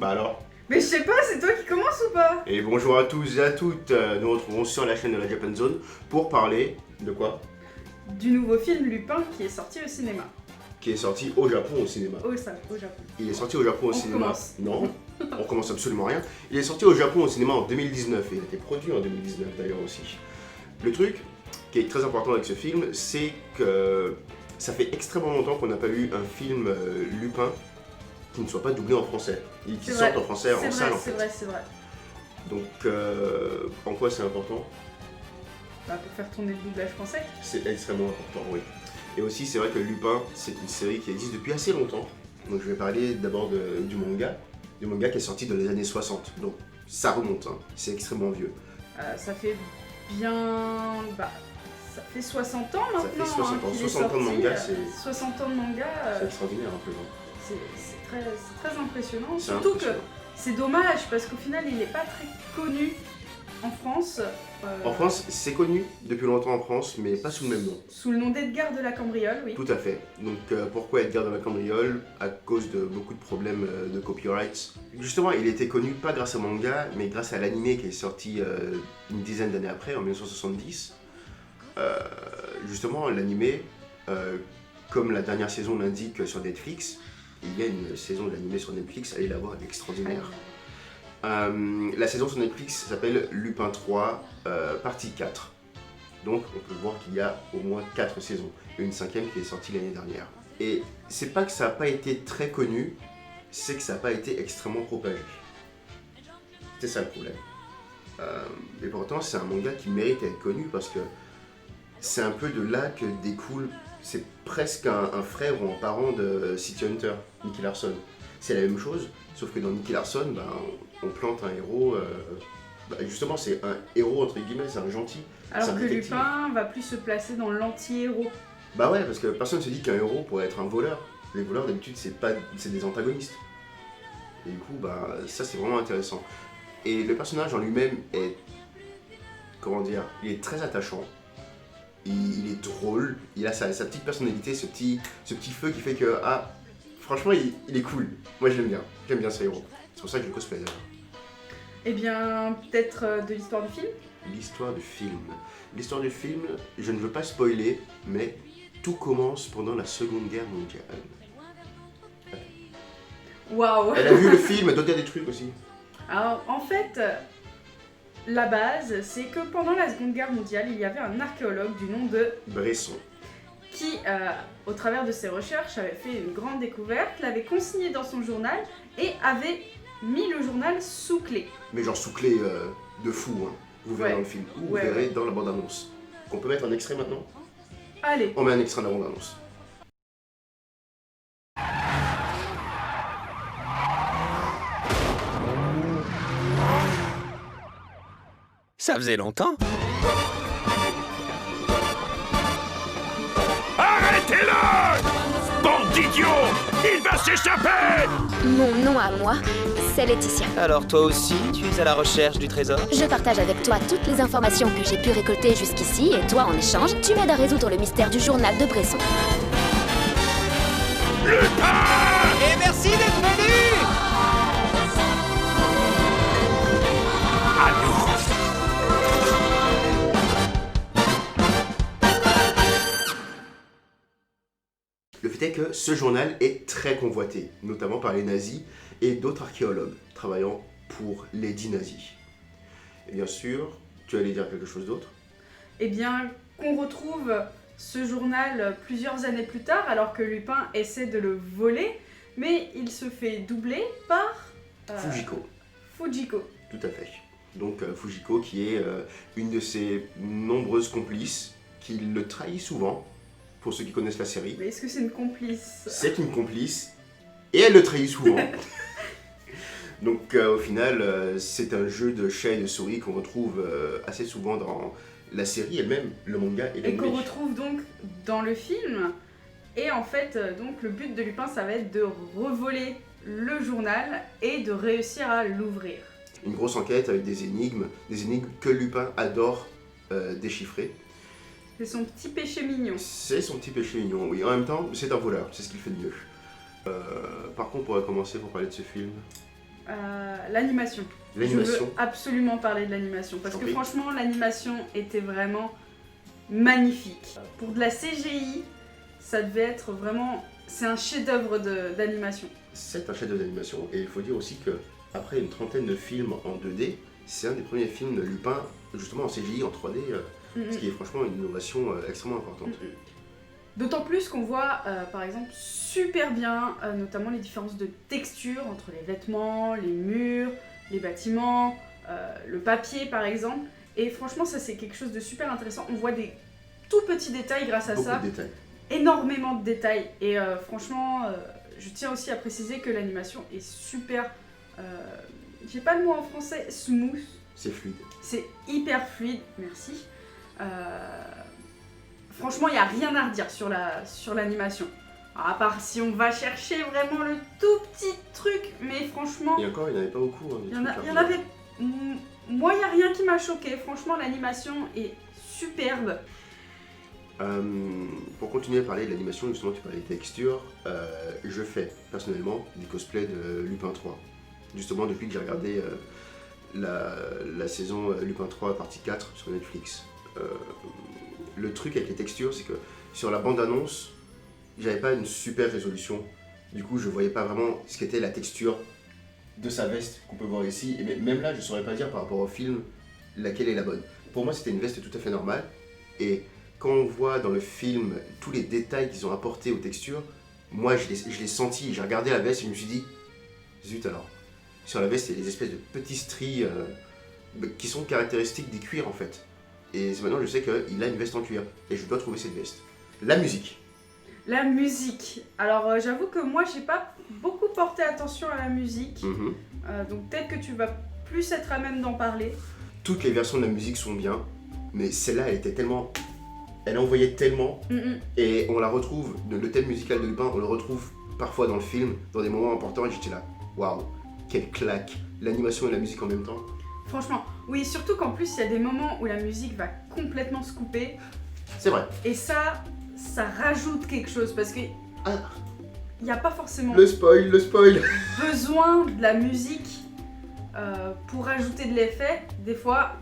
Bah alors. Mais je sais pas, c'est toi qui commence ou pas? Et bonjour à tous et à toutes, nous retrouvons sur la chaîne de la Japan Zone pour parler de quoi? Du nouveau film Lupin qui est sorti au cinéma. Qui est sorti au Japon au cinéma. Au Japon. Il est sorti au Japon au On cinéma. commence. Non, on commence absolument rien. Il est sorti au Japon au cinéma en 2019 et il a été produit en 2019 d'ailleurs aussi. Le truc qui est très important avec ce film, c'est que ça fait extrêmement longtemps qu'on n'a pas eu un film Lupin qui ne soit pas doublé en français et qui C'est sorte vrai. en français en C'est salle vrai, en fait. c'est vrai. Donc en quoi c'est important? Bah, pour faire tourner le doublage français. C'est extrêmement important, oui. Et aussi, c'est vrai que Lupin, c'est une série qui existe depuis assez longtemps. Donc je vais parler d'abord du manga qui est sorti dans les années 60. Donc ça remonte, hein. C'est extrêmement vieux. Ça fait bien... Bah, ça fait 60 ans maintenant. Ça fait 60 ans. qu'il est 60 ans de sorti. manga, c'est 60 ans de manga, c'est extraordinaire un peu. Hein. c'est très impressionnant. C'est Surtout impressionnant. que c'est dommage parce qu'au final il n'est pas très connu en France. En France, c'est connu depuis longtemps en France, mais pas sous le même nom. Sous le nom d'Edgar de la Cambriole, oui. Tout à fait. Donc pourquoi Edgar de la Cambriole? À cause de beaucoup de problèmes de copyright. Justement, il était connu pas grâce au manga, mais grâce à l'anime qui est sorti une dizaine d'années après, en 1970. Justement, l'anime, comme la dernière saison l'indique sur Netflix, il y a une saison d'anime sur Netflix, allez la voir, elle est extraordinaire. La saison sur Netflix s'appelle Lupin 3, partie 4. Donc on peut voir qu'il y a au moins 4 saisons, et une 5e qui est sortie l'année dernière. Et c'est pas que ça n'a pas été très connu, c'est que ça n'a pas été extrêmement propagé. C'est ça le problème. Et pourtant c'est un manga qui mérite d'être connu parce que c'est un peu de là que découle, c'est presque un frère ou un parent de City Hunter, Nicky Larson. C'est la même chose, sauf que dans Nicky Larson, ben, on plante un héros, justement c'est un héros entre guillemets, c'est un gentil. Alors un que détective. Lupin va plus se placer dans l'anti-héros. Bah ouais, parce que personne ne se dit qu'un héros pourrait être un voleur. Les voleurs d'habitude c'est des antagonistes. Et du coup, bah, ça c'est vraiment intéressant. Et le personnage en lui-même est, comment dire, il est très attachant. Il est drôle, il a sa petite personnalité, ce petit feu qui fait que, ah, franchement il est cool. Moi j'aime bien ce héros. C'est pour ça que je le cosplay d'ailleurs. Eh bien, peut-être de l'histoire du film. L'histoire du film. L'histoire du film, je ne veux pas spoiler, mais tout commence pendant la Seconde Guerre mondiale. Waouh. Elle a vu le film, elle doit dire des trucs aussi. Alors, en fait, la base, c'est que pendant la Seconde Guerre mondiale, il y avait un archéologue du nom de Bresson. qui, au travers de ses recherches, avait fait une grande découverte, l'avait consigné dans son journal et avait mis le journal sous clé. Mais genre sous clé de fou, hein. Vous verrez Ouais. dans le film, ou vous Ouais, verrez ouais. dans la bande-annonce. On peut mettre un extrait maintenant? Allez, On met un extrait de la bande-annonce. Ça faisait longtemps. Arrêtez-le! Bande d'idiots! Il va s'échapper! Mon nom à moi, c'est Laetitia. Alors toi aussi, tu es à la recherche du trésor? Je partage avec toi toutes les informations que j'ai pu récolter jusqu'ici et toi, en échange, tu m'aides à résoudre le mystère du journal de Bresson. Et merci d'être venu! À nous! Le fait est que ce journal est très convoité, notamment par les nazis et d'autres archéologues travaillant pour les dits nazis. Et bien sûr, tu allais dire quelque chose d'autre? eh bien, qu'on retrouve ce journal plusieurs années plus tard, alors que Lupin essaie de le voler, mais il se fait doubler par Fujiko, Fujiko. tout à fait. Donc Fujiko qui est une de ses nombreuses complices, qui le trahit souvent, pour ceux qui connaissent la série. Mais est-ce que c'est une complice? C'est une complice, et elle le trahit souvent. Donc au final, c'est un jeu de chat et de souris qu'on retrouve assez souvent dans la série elle-même, le manga et Et l'anime. qu'on retrouve donc dans le film. Et en fait, donc le but de Lupin, ça va être de revoler le journal et de réussir à l'ouvrir. Une grosse enquête avec des énigmes que Lupin adore déchiffrer. C'est son petit péché mignon. C'est son petit péché mignon, oui. En même temps, c'est un voleur, c'est ce qu'il fait de mieux. Par contre, on pourrait commencer pour parler de ce film. l'animation. Je L'animation. veux absolument parler de l'animation parce Je t'en que prie. franchement l'animation était vraiment magnifique. Pour de la CGI, ça devait être vraiment... C'est un chef-d'œuvre d'animation. C'est un chef-d'œuvre d'animation et il faut dire aussi que après une trentaine de films en 2D, c'est un des premiers films de Lupin justement en CGI, en 3D, ce qui est franchement une innovation extrêmement importante. D'autant plus qu'on voit par exemple super bien notamment les différences de texture entre les vêtements, les murs, les bâtiments, le papier par exemple. Et franchement ça c'est quelque chose de super intéressant. On voit des tout petits détails grâce à Beaucoup ça. de détails. Énormément de détails et franchement je tiens aussi à préciser que l'animation est super j'ai pas le mot en français, smooth, C'est fluide. c'est hyper fluide, merci. Franchement il n'y a rien à redire sur l'animation, à part si on va chercher vraiment le tout petit truc, mais franchement Et encore, il n'y en avait pas beaucoup. Hein, des il y trucs en à avait... Moi il n'y a rien qui m'a choqué, franchement l'animation est superbe. Pour continuer à parler de l'animation, justement tu parlais des textures, je fais personnellement des cosplays de Lupin 3. Justement depuis que j'ai regardé la saison Lupin 3 partie 4 sur Netflix. Le truc avec les textures, c'est que sur la bande-annonce, j'avais pas une super résolution. Du coup je voyais pas vraiment ce qu'était la texture de sa veste qu'on peut voir ici. Et même là je saurais pas dire par rapport au film laquelle est la bonne. Pour moi c'était une veste tout à fait normale. Et quand on voit dans le film tous les détails qu'ils ont apportés aux textures, moi je l'ai senti, j'ai regardé la veste et je me suis dit, zut alors, sur la veste il y a des espèces de petits stries qui sont caractéristiques des cuirs en fait. Et maintenant je sais qu'il a une veste en cuir et je dois trouver cette veste. La musique. La musique. Alors j'avoue que moi j'ai pas beaucoup porté attention à la musique, donc peut-être que tu vas plus être à même d'en parler. Toutes les versions de la musique sont bien, mais celle-là elle était tellement... Elle envoyait tellement, et on la retrouve, le thème musical de Lupin, on le retrouve parfois dans le film, dans des moments importants, et j'étais là, waouh, quelle claque, l'animation et la musique en même temps. Franchement, oui, surtout qu'en plus il y a des moments où la musique va complètement se couper, C'est vrai. et ça rajoute quelque chose, parce que Ah, il n'y a pas forcément le spoil. besoin de la musique pour rajouter de l'effet. Des fois,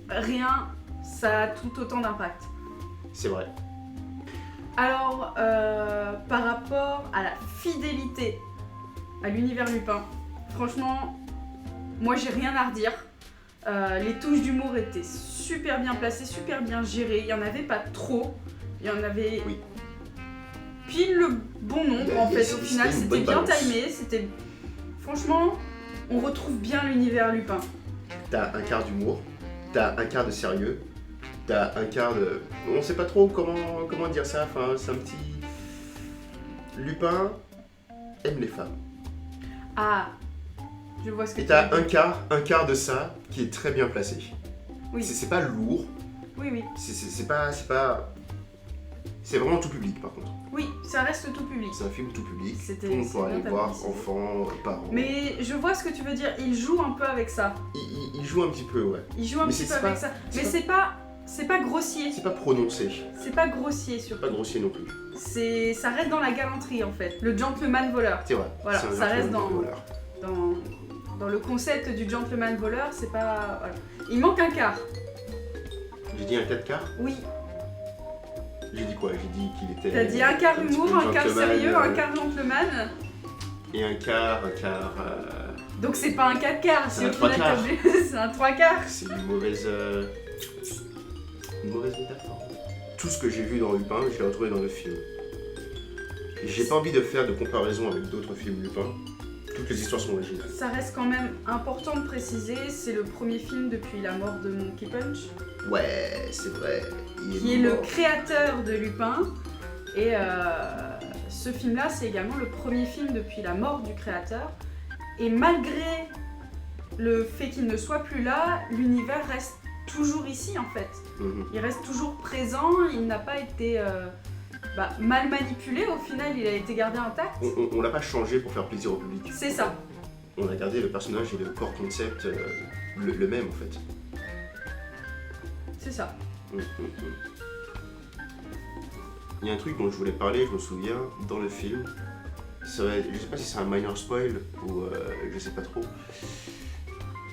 rien, ça a tout autant d'impact. C'est vrai. Alors, par rapport à la fidélité à l'univers Lupin, franchement, moi j'ai rien à redire. Les touches d'humour étaient super bien placées, super bien gérées. Il n'y en avait pas trop. Il y en avait pile le bon nombre en fait. Au final, c'était bien timé. C'était... Franchement, on retrouve bien l'univers Lupin. T'as un quart d'humour, t'as un quart de sérieux, t'as un quart de... On sait pas trop comment dire ça, enfin c'est un petit... Lupin aime les femmes. Ah, je vois ce que Et tu t'as veux dire. un quart de ça qui est très bien placé. Oui. C'est pas lourd, Oui. c'est pas... C'est vraiment tout public par contre. Oui, ça reste tout public. C'est un film tout public, C'était- tout le monde c'est pourra bien aller voir, précisé. enfants, parents. Mais je vois ce que tu veux dire. Il joue un peu avec ça. Il joue un petit peu, ouais. Il joue un Mais petit peu c'est avec pas- ça. c'est Mais pas- c'est pas grossier. C'est pas prononcé, C'est pas grossier surtout. pas grossier non plus. Ça reste dans la galanterie en fait. Le gentleman voleur. C'est vrai. Voilà, c'est un ça reste gentleman dans- voleur. Dans le concept du gentleman voleur, c'est pas... Voilà. Il manque un quart. J'ai dit un 4 quarts. Oui. J'ai dit quoi? J'ai dit qu'il était... T'as dit un quart petit humour, peu un quart gentleman, sérieux, un quart gentleman. Et un quart... Donc c'est pas un 4 quarts. C'est si un au trois final, quarts. c'est un 3 quarts. C'est une mauvaise métaphore. Tout ce que j'ai vu dans Lupin, je l'ai retrouvé dans le film. J'ai pas envie de faire de comparaison avec d'autres films Lupin. Toutes les histoires sont originales. Ça reste quand même important de préciser, c'est le premier film depuis la mort de Monkey Punch, Ouais, c'est vrai. Il qui est le mort. créateur de Lupin. Et ce film-là, c'est également le premier film depuis la mort du créateur. Et malgré le fait qu'il ne soit plus là, l'univers reste toujours ici en fait. Mhm. Il reste toujours présent, il n'a pas été mal manipulé, au final il a été gardé intact. On l'a pas changé pour faire plaisir au public. C'est ça. On a gardé le personnage et le core concept le même en fait. C'est ça. Il y a un truc dont je voulais parler, je me souviens, dans le film, je sais pas si c'est un minor spoil ou je sais pas trop.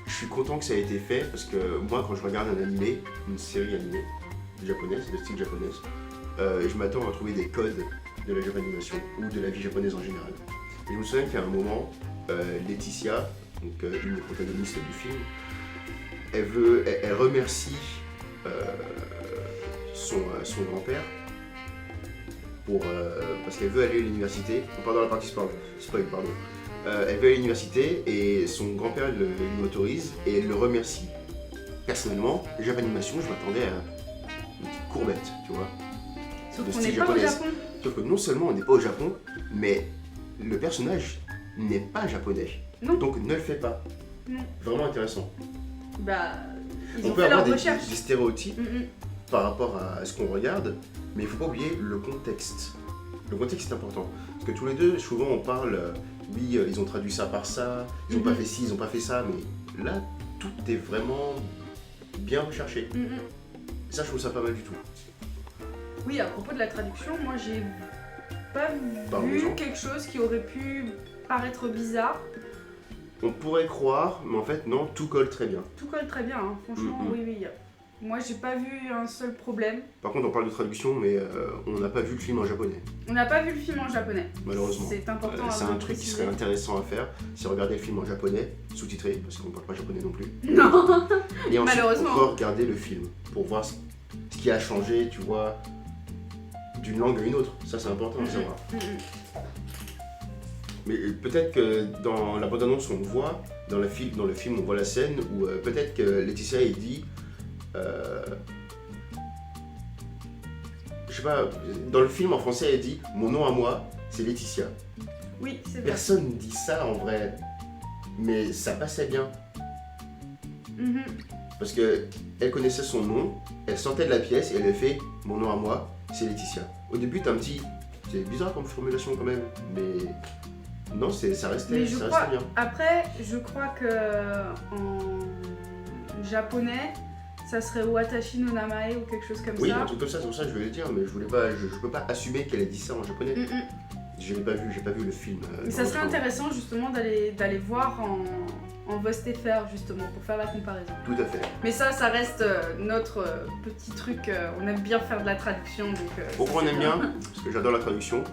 Je suis content que ça ait été fait parce que moi quand je regarde un animé, une série animée japonaise, de style japonaise, je m'attends à trouver des codes de la japanimation ou de la vie japonaise en général. Et je me souviens qu'à un moment, Laetitia, donc une des protagonistes du film, elle remercie son grand-père parce qu'elle veut aller à l'université. On part dans la partie spoil, pardon. Elle veut aller à l'université et son grand-père l'autorise et elle le remercie. Personnellement, Japanimation, je m'attendais à une petite courbette, tu vois. Sauf de qu'on style n'est pas au japonaise. Japon. Sauf que non seulement on n'est pas au Japon, mais le personnage n'est pas japonais. Non. Donc ne le fais pas. Non. Vraiment intéressant. Bah, ils On ont peut fait leur avoir recherche. des stéréotypes Mhm. par rapport à ce qu'on regarde, mais il ne faut pas oublier le contexte. Le contexte est important. Parce que tous les deux, souvent on parle, oui, ils ont traduit ça par ça, ils n'ont pas fait ci, ils n'ont pas fait ça, mais là, tout est vraiment bien recherché. Mhm. Et ça, je trouve ça pas mal du tout. Oui, à propos de la traduction, moi j'ai pas Parlons-en. vu quelque chose qui aurait pu paraître bizarre. On pourrait croire, mais en fait, non, tout colle très bien. Tout colle très bien, hein. Franchement, Mhm. oui. Moi j'ai pas vu un seul problème. Par contre, on parle de traduction, mais on n'a pas vu le film en japonais, On n'a pas vu le film en japonais. malheureusement. C'est important C'est à un vous truc qui préciser. serait intéressant à faire, c'est regarder le film en japonais, sous-titré, parce qu'on ne parle pas japonais non plus. Non. Et ensuite, Malheureusement. regarder le film, pour voir ce qui a changé, tu vois, d'une langue à une autre. Ça, c'est important à savoir. Mhm. Mais peut-être que dans la bande-annonce, on voit, dans le film, on voit la scène où peut-être que Laetitia est dit... je sais pas, dans le film en français, elle dit « Mon nom à moi, c'est Laetitia ». Oui, c'est vrai. Personne dit ça en vrai, mais ça passait bien. Mhm. Parce que elle connaissait son nom, elle sortait de la pièce et elle a fait « Mon nom à moi, c'est Laetitia ». Au début, t'as un petit... C'est bizarre comme formulation quand même, mais... Non, ça restait, Mais je ça crois, restait bien. après, je crois que en japonais, ça serait Watashi no Namae ou quelque chose comme Oui, ça. un truc comme ça, c'est pour ça que je voulais le dire, mais je voulais pas, je peux pas assumer qu'elle ait dit ça en japonais. Mhm. J'ai pas vu le film. Mais ça serait intéressant justement d'aller voir en VostFR justement pour faire la comparaison. Tout à fait. Mais ça reste notre petit truc. On aime bien faire de la traduction donc. Pourquoi on ça, aime c'est bien? Parce que j'adore la traduction.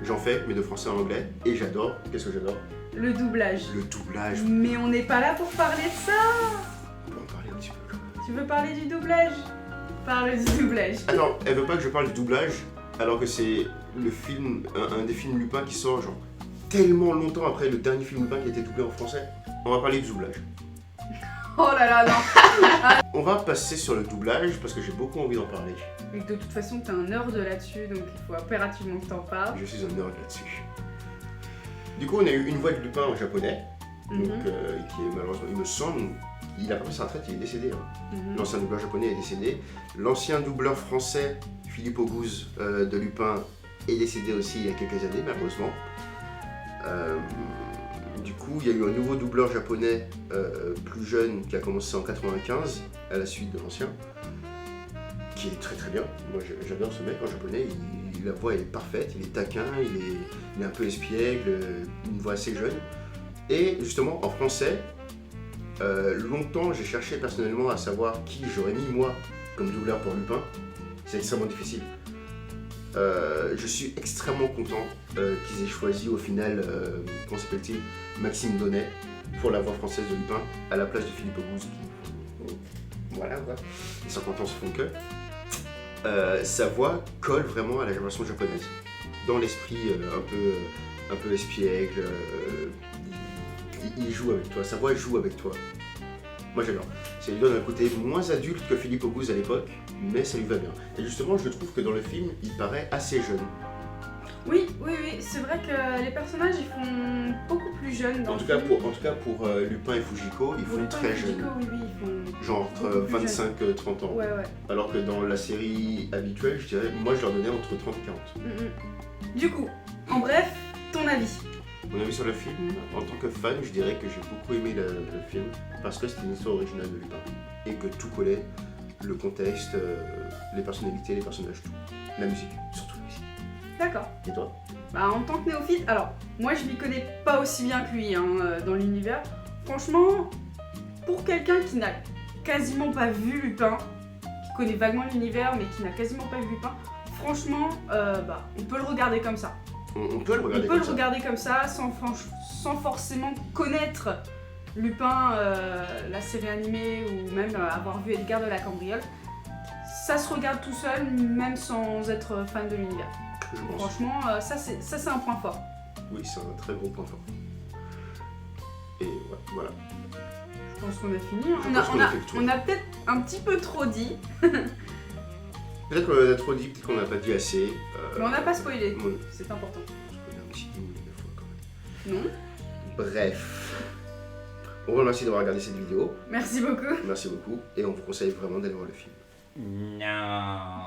J'en fais, mais de français en anglais. Et j'adore, qu'est-ce que j'adore? Le doublage. Le doublage. Mais on n'est pas là pour parler de ça. On peut en parler un petit peu quand même. Tu veux parler du doublage? Parle du doublage. Attends, elle veut pas que je parle du doublage, alors que c'est le film, un des films Lupin qui sort genre tellement longtemps après le dernier film Lupin qui a été doublé en français. On va parler du doublage. Oh là là, non. On va passer sur le doublage parce que j'ai beaucoup envie d'en parler. Et de toute façon, t'es un nerd là-dessus, donc il faut impérativement que t'en parles. Je suis un nerd là-dessus. Du coup, on a eu une voix de Lupin en japonais, donc, Mhm. qui est malheureusement, il me semble, il a pas pris sa retraite, il est décédé. Hein. Mhm. L'ancien doubleur japonais est décédé. L'ancien doubleur français, Philippe Auguste de Lupin, est décédé aussi il y a quelques années, malheureusement. Du coup, il y a eu un nouveau doubleur japonais plus jeune qui a commencé en 95, à la suite de l'ancien, qui est très très bien. Moi j'adore ce mec en japonais, la voix est parfaite, il est taquin, il est un peu espiègle, une voix assez jeune. Et justement en français, longtemps j'ai cherché personnellement à savoir qui j'aurais mis moi comme doubleur pour Lupin. C'est extrêmement difficile. Je suis extrêmement content qu'ils aient choisi au final, comment s'appelle-t-il, Maxime Donnet pour la voix française de Lupin à la place de Philippe Auguste. Voilà quoi, les 50 ans se font que. Sa voix colle vraiment à la version japonaise, dans l'esprit un peu espiègle. Il joue avec toi, sa voix joue avec toi. Moi j'adore. Ça lui donne un côté moins adulte que Philippe Auguste à l'époque, mais ça lui va bien. Et justement, je trouve que dans le film, il paraît assez jeune. Oui, c'est vrai que les personnages ils font beaucoup plus jeunes dans En tout le cas film. pour Lupin et Fujiko, ils Pour font Lupin très et Fujiko, jeunes. oui, ils font. Genre entre beaucoup plus 25-30 ans. Ouais. Alors que dans la série habituelle, je dirais, moi je leur donnais entre 30 et 40. Mhm. Du coup, en bref, ton avis. Mon avis sur le film, en tant que fan, je dirais que j'ai beaucoup aimé le film parce que c'était une histoire originale de Lupin et que tout collait, le contexte, les personnalités, les personnages, tout. La musique, surtout la musique. D'accord. Et toi? Bah, en tant que néophyte, alors, moi je m'y connais pas aussi bien que lui dans l'univers. Franchement, pour quelqu'un qui n'a quasiment pas vu Lupin, qui connaît vaguement l'univers mais qui n'a quasiment pas vu Lupin, franchement, on peut le regarder comme ça. On peut le regarder On peut le regarder comme ça sans forcément connaître Lupin, la série animée ou même avoir vu Edgar de la Cambriole. Ça se regarde tout seul, même sans être fan de l'univers. Je pense. Franchement, ça c'est un point fort. Oui, c'est un très gros point fort. Et ouais, voilà. Je pense qu'on a fini. Je pense qu'on a fait le tour. On a peut-être un petit peu trop dit, Peut-être qu'on a trop dit, peut-être qu'on n'a pas dit assez. mais on n'a pas spoilé. Bon, C'est important. je connais un petit peu des fois quand même. Non? Bref. On vous remercie d'avoir regardé cette vidéo. Merci beaucoup. Merci beaucoup. Et on vous conseille vraiment d'aller voir le film. Non.